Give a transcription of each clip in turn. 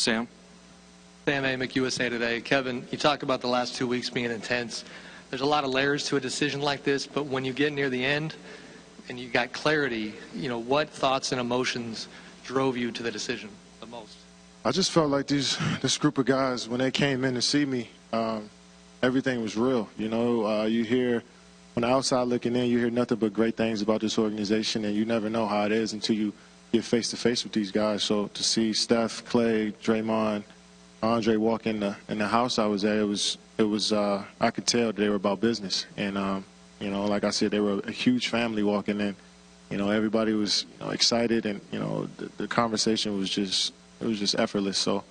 Sam? Sam Amick, USA Today. Kevin, you talk about the last 2 weeks being intense. There's a lot of layers to a decision like this, but when you get near the end and you got clarity, what thoughts and emotions drove you to the decision the most? I just felt like this group of guys, when they came in to see me, everything was real. You hear, on the outside looking in, you hear nothing but great things about this organization, and you never know how it is until you get face-to-face with these guys. So to see Steph, Clay, Draymond, Andre walk in the house I was at, it was I could tell they were about business. And, like I said, they were a huge family walking in. Everybody was excited, and, the conversation was just effortless. So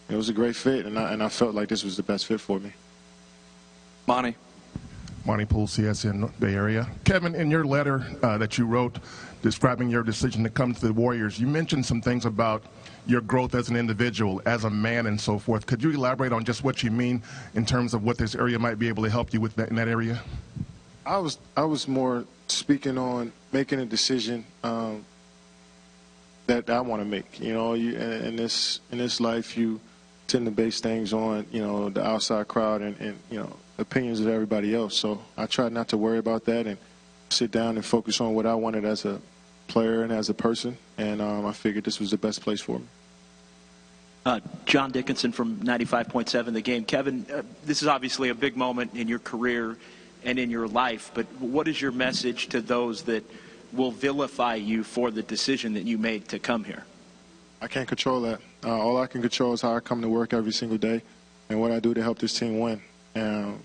it was a great fit, and I felt like this was the best fit for me. Monty. Monty Poole, CSN Bay Area. Kevin, in your letter that you wrote describing your decision to come to the Warriors, you mentioned some things about your growth as an individual, as a man, and so forth. Could you elaborate on just what you mean in terms of what this area might be able to help you with in that area? I was more speaking on making a decision that I want to make. In this life, you tend to base things on the outside crowd and opinions of everybody else. So I tried not to worry about that and sit down and focus on what I wanted as a player and as a person, and I figured this was the best place for me. John Dickinson from 95.7 The Game. Kevin, this is obviously a big moment in your career and in your life, but what is your message to those that will vilify you for the decision that you made to come here? I can't control that. All I can control is how I come to work every single day and what I do to help this team win. And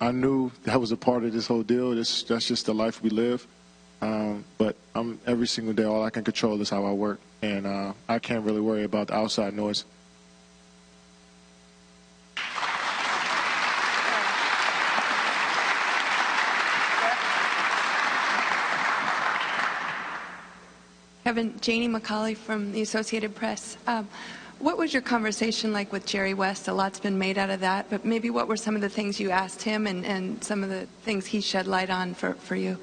I knew that was a part of this whole deal. That's just the life we live. But every single day, all I can control is how I work. And I can't really worry about the outside noise. Kevin, Janie McCauley from the Associated Press. What was your conversation like with Jerry West? A lot's been made out of that, but maybe what were some of the things you asked him and some of the things he shed light on for you?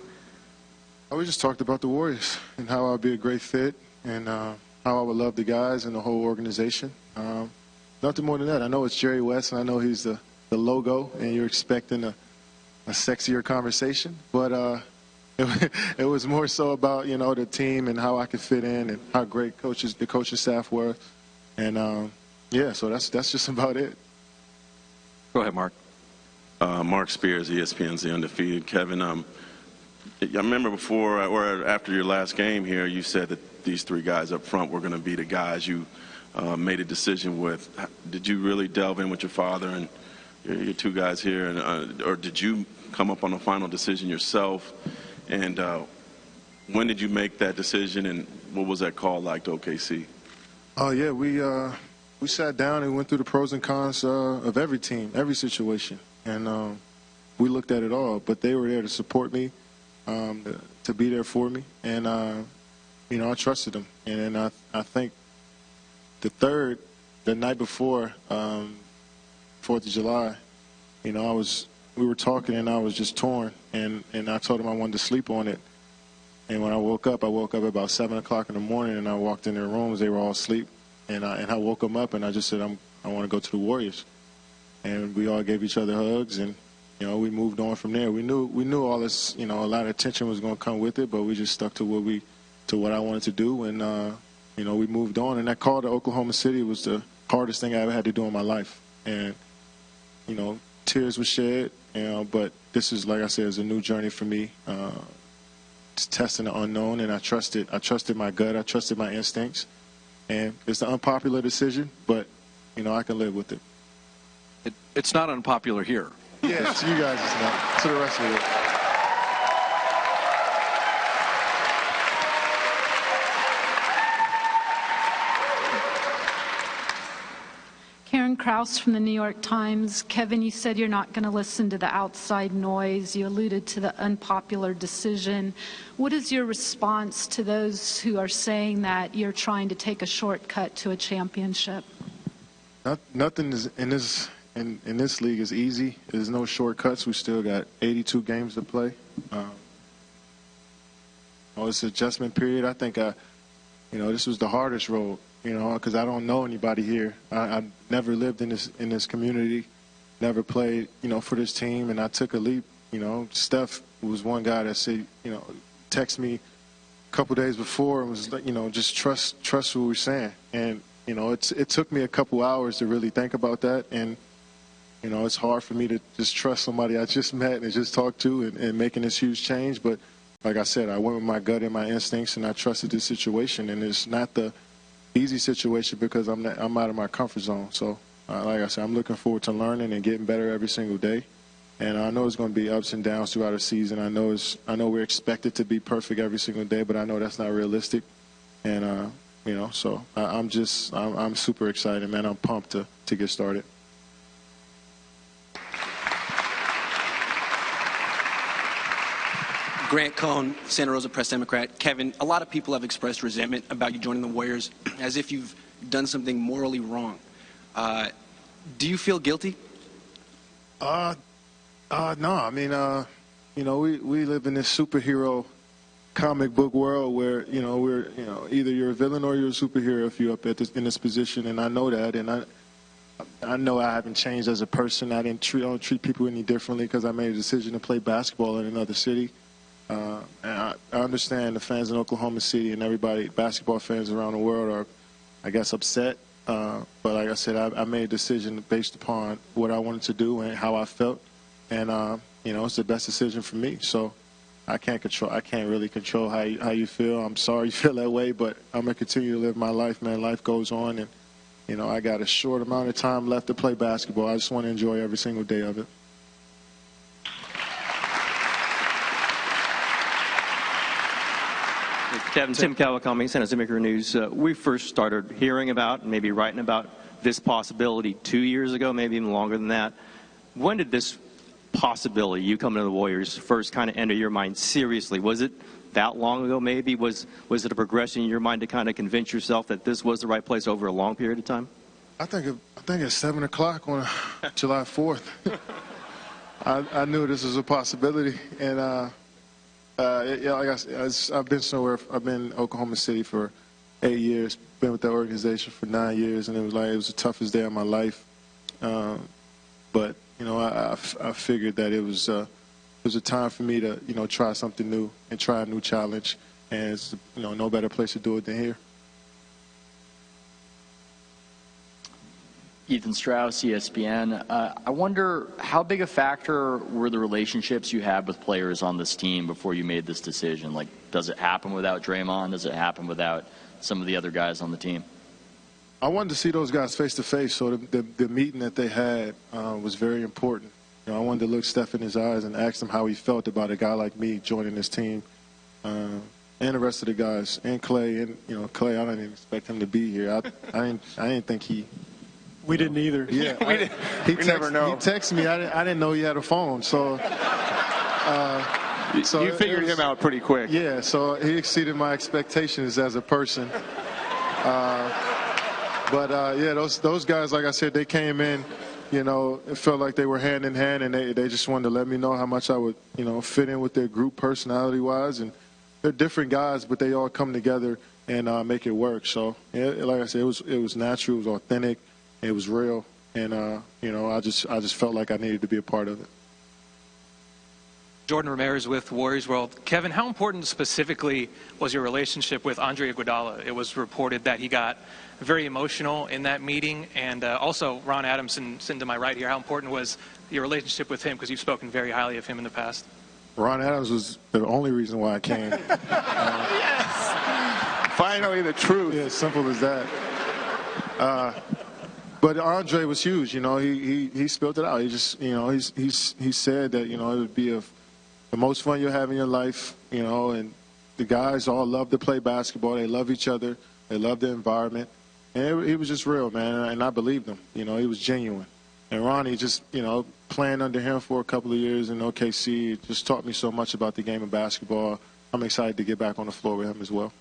We just talked about the Warriors and how I'd be a great fit and how I would love the guys and the whole organization. Nothing more than that. I know it's Jerry West, and I know he's the logo, and you're expecting a sexier conversation, but it was more so about the team and how I could fit in and how great the coaching staff were, and yeah, so that's just about it. Go ahead, Mark. Mark Spears, ESPN's The Undefeated. Kevin, I remember before or after your last game here, you said that these three guys up front were going to be the guys you made a decision with. Did you really delve in with your father and your two guys here, and or did you come up on a final decision yourself? And when did you make that decision, and what was that call like to OKC? Oh yeah, we sat down and went through the pros and cons of every team, every situation, and we looked at it all. But they were there to support me, to be there for me, and I trusted them. And then I think the night before 4th of July, we were talking, and I was just torn, and I told him I wanted to sleep on it. And when I woke up at about 7 o'clock in the morning, and I walked in their rooms. They were all asleep, and I woke them up, and I just said, I want to go to the Warriors. And we all gave each other hugs, and we moved on from there. We knew all this, a lot of attention was going to come with it, but we just stuck to what I wanted to do, and we moved on. And that call to Oklahoma City was the hardest thing I ever had to do in my life, and tears were shed, but this is, like I said, is a new journey for me. It's testing the unknown, and I trusted my gut, I trusted my instincts, and it's an unpopular decision, but I can live with it. It's not unpopular here. Yeah, to you guys it's not. To the rest of it. Karen Kraus from the New York Times. Kevin, you said you're not going to listen to the outside noise. You alluded to the unpopular decision. What is your response to those who are saying that you're trying to take a shortcut to a championship? Nothing is in this league is easy. There's no shortcuts. We still got 82 games to play. It's an adjustment period. I think this was the hardest road you know, because I don't know anybody here. I've never lived in this community, never played, you know, for this team, and I took a leap. You know, Steph was one guy that said, you know, text me a couple days before and was like, you know, just trust what we're saying. And, you know, it took me a couple hours to really think about that. And, you know, it's hard for me to just trust somebody I just met and just talked to and making this huge change. But like I said, I went with my gut and my instincts, and I trusted this situation. And it's not the easy situation because I'm out of my comfort zone. So, like I said, I'm looking forward to learning and getting better every single day. And I know it's going to be ups and downs throughout the season. I know we're expected to be perfect every single day, but I know that's not realistic. And you know, so I'm super excited, man. I'm pumped to get started. Grant Cohn, Santa Rosa Press Democrat. Kevin, a lot of people have expressed resentment about you joining the Warriors as if you've done something morally wrong. Do you feel guilty? No. I mean, you know, we live in this superhero comic book world where, you know, either you're a villain or you're a superhero if you're up in this position, and I know that, and I know I haven't changed as a person. I don't treat people any differently because I made a decision to play basketball in another city. And I understand the fans in Oklahoma City and everybody, basketball fans around the world are, I guess, upset. But like I said, I made a decision based upon what I wanted to do and how I felt. And, you know, it's the best decision for me. So I can't really control how you feel. I'm sorry you feel that way, but I'm going to continue to live my life, man. Life goes on. And, you know, I got a short amount of time left to play basketball. I just want to enjoy every single day of it. Kevin, Tim Kawakami, San Jose Mercury News. We first started hearing about, maybe writing about this possibility 2 years ago, maybe even longer than that. When did this possibility, you coming to the Warriors, first kind of enter your mind seriously? Was it that long ago maybe? Was it a progression in your mind to kind of convince yourself that this was the right place over a long period of time? I think at 7 o'clock on July 4th, I knew this was a possibility. And, yeah, like I said, I've been in Oklahoma City for 8 years, been with that organization for 9 years, and it was the toughest day of my life. But, you know, I figured that it was a time for me to, you know, try something new and try a new challenge. And it's, you know, no better place to do it than here. Ethan Strauss, ESPN. I wonder how big a factor were the relationships you had with players on this team before you made this decision? Like, does it happen without Draymond? Does it happen without some of the other guys on the team? I wanted to see those guys face to face, so the meeting that they had was very important. You know, I wanted to look Steph in his eyes and ask him how he felt about a guy like me joining this team, and the rest of the guys, and Clay. And you know, Clay, I didn't expect him to be here. I didn't think he. We didn't either. Yeah, we never know. He texted me. I didn't know he had a phone, so. So you figured him out pretty quick. Yeah, so he exceeded my expectations as a person. But yeah, those guys, like I said, they came in. You know, it felt like they were hand in hand, and they just wanted to let me know how much I would, you know, fit in with their group personality-wise. And they're different guys, but they all come together and make it work. So, yeah, like I said, it was natural, it was authentic. It was real, and you know, I just felt like I needed to be a part of it. Jordan Ramirez with Warriors World. Kevin, how important specifically was your relationship with Andre Iguodala? It was reported that he got very emotional in that meeting, and also Ron Adamson, sitting to my right here. How important was your relationship with him? Because you've spoken very highly of him in the past. Ron Adams was the only reason why I came. Yes. Finally, the truth. Yeah, simple as that. But Andre was huge, you know. He spilled it out. He just, you know, he said that, you know, it would be the most fun you'll have in your life, you know. And the guys all love to play basketball. They love each other. They love the environment. And he was just real, man. And I believed him. You know, he was genuine. And Ronnie just, you know, playing under him for a couple of years in OKC just taught me so much about the game of basketball. I'm excited to get back on the floor with him as well.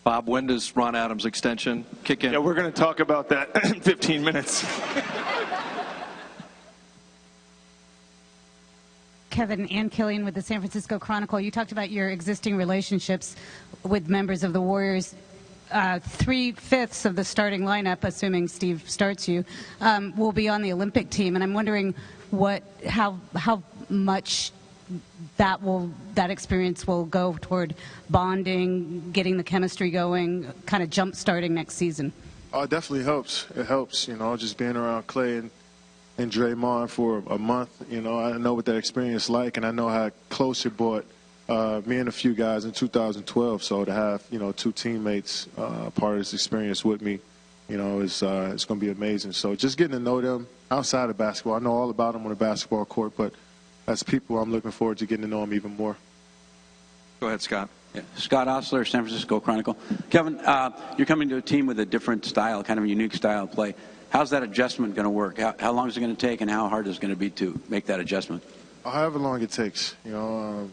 Bob, when does Ron Adams' extension kick in? Yeah, we're going to talk about that in 15 minutes. Kevin, Ann Killian with the San Francisco Chronicle. You talked about your existing relationships with members of the Warriors. 3/5 of the starting lineup, assuming Steve starts you, will be on the Olympic team, and I'm wondering how much that experience will go toward bonding, getting the chemistry going, kind of jump starting next season. Oh, it definitely helps. It helps, just being around Clay and Draymond for a month. I know what that experience is like, and I know how close it brought me and a few guys in 2012. So to have, two teammates part of this experience with me, it's going to be amazing. So just getting to know them outside of basketball. I know all about them on the basketball court, but as people, I'm looking forward to getting to know them even more. Go ahead, Scott. Yeah. Scott Osler, San Francisco Chronicle. Kevin, you're coming to a team with a different style, kind of a unique style of play. How's that adjustment going to work? How long is it going to take, and how hard is it going to be to make that adjustment? However long it takes. You don't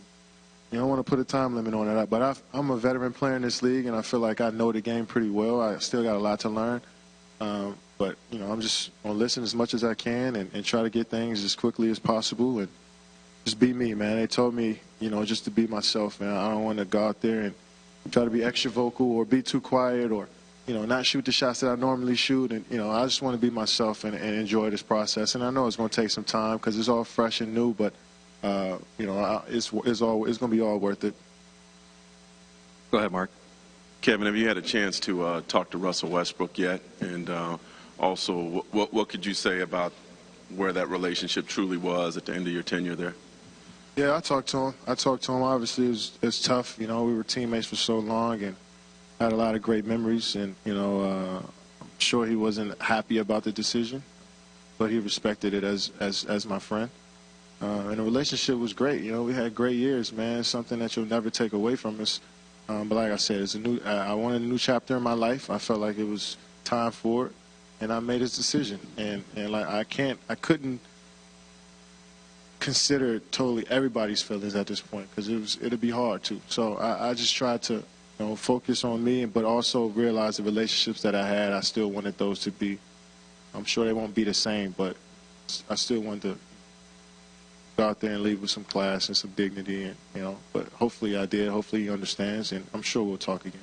want to put a time limit on it, but I'm a veteran player in this league, and I feel like I know the game pretty well. I still got a lot to learn. But, I'm just going to listen as much as I can and try to get things as quickly as possible and just be me, man. They told me, just to be myself, man. I don't want to go out there and try to be extra vocal or be too quiet or, not shoot the shots that I normally shoot. And, I just want to be myself and enjoy this process. And I know it's going to take some time because it's all fresh and new, but, it's going to be all worth it. Go ahead, Mark. Kevin, have you had a chance to talk to Russell Westbrook yet? And also, what could you say about where that relationship truly was at the end of your tenure there? Yeah, I talked to him. Obviously, it's tough. We were teammates for so long and had a lot of great memories. And, I'm sure he wasn't happy about the decision, but he respected it as my friend. And the relationship was great. We had great years, man. It's something that you'll never take away from us. But like I said, I wanted a new chapter in my life. I felt like it was time for it, and I made this decision. And like I couldn't consider totally everybody's feelings at this point because it'd be hard to. So I just tried to focus on me, but also realize the relationships that I had. I still wanted those to be. I'm sure they won't be the same, but I still wanted to go out there and leave with some class and some dignity, and but hopefully I did. Hopefully he understands, and I'm sure we'll talk again.